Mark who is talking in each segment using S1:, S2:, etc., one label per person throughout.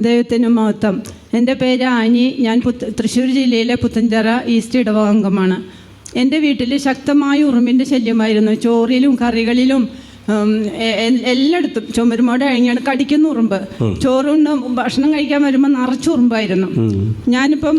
S1: ദൈവത്തിന് മഹത്വം. എൻ്റെ പേര് ആനി. ഞാൻ തൃശ്ശൂർ ജില്ലയിലെ പുത്തഞ്ചിറ ഈസ്റ്റ് ഇടവക അംഗമാണ്. എൻ്റെ വീട്ടിൽ ശക്തമായ ഉറുമ്പിൻ്റെ ശല്യമായിരുന്നു. ചോറിലും കറികളിലും എല്ലായിടത്തും ചുമരുമോടെ അഴിഞ്ഞാണ് കടിക്കുന്ന ഉറുമ്പ്. ചോറുണ്ട് ഭക്ഷണം കഴിക്കാൻ വരുമ്പോൾ നിറച്ച് ഉറുമ്പായിരുന്നു. ഞാനിപ്പം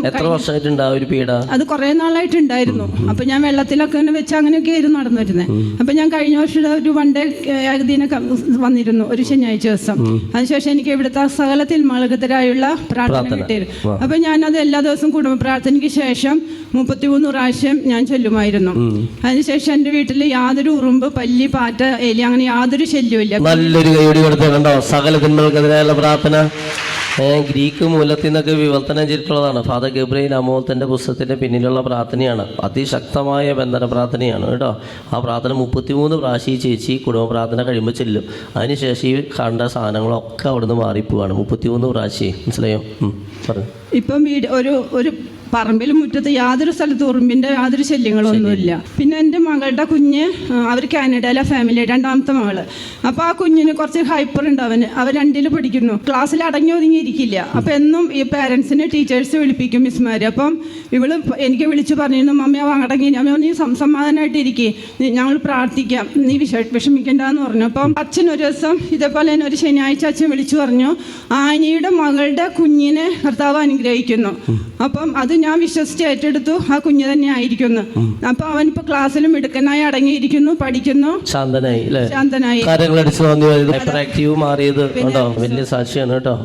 S1: അത് കുറേ നാളായിട്ടുണ്ടായിരുന്നു. അപ്പം ഞാൻ വെള്ളത്തിലൊക്കെ വെച്ച് അങ്ങനെയൊക്കെ ആയിരുന്നു നടന്നു വരുന്നത്. അപ്പം ഞാൻ കഴിഞ്ഞ വർഷം ഒരു വൺ ഡേ ഏകദിനൊക്കെ വന്നിരുന്നു, ഒരു ശനിയാഴ്ച ദിവസം. അതിനുശേഷം എനിക്ക് ഇവിടുത്തെ സകല തിന്മകൾക്കെതിരായുള്ള പ്രാർത്ഥന കിട്ടിയിരുന്നു. അപ്പം ഞാനത് എല്ലാ ദിവസവും കുടുംബ പ്രാർത്ഥനയ്ക്ക് ശേഷം 33 പ്രാവശ്യം ഞാൻ ചൊല്ലുമായിരുന്നു. അതിനുശേഷം എൻ്റെ വീട്ടിൽ യാതൊരു ഉറുമ്പ്, പല്ലി, പാറ്റ, എലി അങ്ങനെ യാതൊരു ശല്യമില്ല.
S2: നല്ലൊരു കൈയോടി കൊടുത്തുണ്ടോ സകല തിന്മകൾക്കെതിരായുള്ള പ്രാർത്ഥന. ഗ്രീക്ക് മൂലത്തിൽ നിന്നൊക്കെ വിവർത്തനം ചെയ്തിട്ടുള്ളതാണ്. ഫാദർ ഗബ്രിയേൽ അമോൽത്തൻ്റെ പുസ്തകത്തിൻ്റെ പിന്നിലുള്ള പ്രാർത്ഥനയാണ്. അതിശക്തമായ ബന്ധന പ്രാർത്ഥനയാണ് കേട്ടോ. ആ പ്രാർത്ഥന 33 പ്രാവശ്യം ചേച്ചി കുടുംബ പ്രാർത്ഥന കഴിയുമ്പോൾ ചെല്ലും. അതിനുശേഷം ഈ കണ്ട സാധനങ്ങളൊക്കെ അവിടുന്ന് മാറിപ്പോവാണ്. 33 പ്രാവശ്യം. മനസ്സിലായോ? പറഞ്ഞു.
S1: ഇപ്പം ഒരു പറമ്പിൽ മുറ്റത്ത് യാതൊരു സ്ഥലത്ത് ഉറുമ്പിൻ്റെ യാതൊരു ശല്യങ്ങളൊന്നുമില്ല. പിന്നെ എൻ്റെ മകളുടെ കുഞ്ഞ്, അവർ കാനഡയിലെ ഫാമിലി, രണ്ടാമത്തെ മകള്. അപ്പോൾ ആ കുഞ്ഞിന് കുറച്ച് ഹൈപ്പർ ഉണ്ട്. അവൻ 2ൽ പഠിക്കുന്നു. ക്ലാസ്സിൽ അടങ്ങി ഒതുങ്ങിയിരിക്കില്ല. അപ്പം എന്നും ഈ പാരൻസിനെ ടീച്ചേഴ്സ് വിളിപ്പിക്കും, മിസ്മാർ. അപ്പം ഇവള് എനിക്ക് വിളിച്ച് പറഞ്ഞിരുന്നു, മമ്മി അടങ്ങി, നീ സമാധാനമായിട്ടിരിക്കേ, ഞങ്ങൾ പ്രാർത്ഥിക്കാം, നീ വിഷമിക്കണ്ടെന്ന് പറഞ്ഞു. അപ്പം അച്ഛൻ ഒരു ദിവസം ഇതേപോലെ തന്നെ ഒരു ശനിയാഴ്ച അച്ഛൻ വിളിച്ചു പറഞ്ഞു, ആനിയുടെ മകളുടെ കുഞ്ഞിനെ കർത്താവ് അനുഗ്രഹിക്കുന്നു. അപ്പം അത് ഞാൻ വിശ്വസിച്ച് ഏറ്റെടുത്തു. ആ കുഞ്ഞ് തന്നെ ആയിരിക്കുന്നു. അപ്പൊ അവനിപ്പോ ക്ലാസ്സിലും മിടുക്കനായി അടങ്ങിയിരിക്കുന്നു, പഠിക്കുന്നു,
S2: ശാന്തനായി.
S1: ശാന്തനായി.
S2: മാറിയത് വലിയ സാക്ഷിയാണ് കേട്ടോ.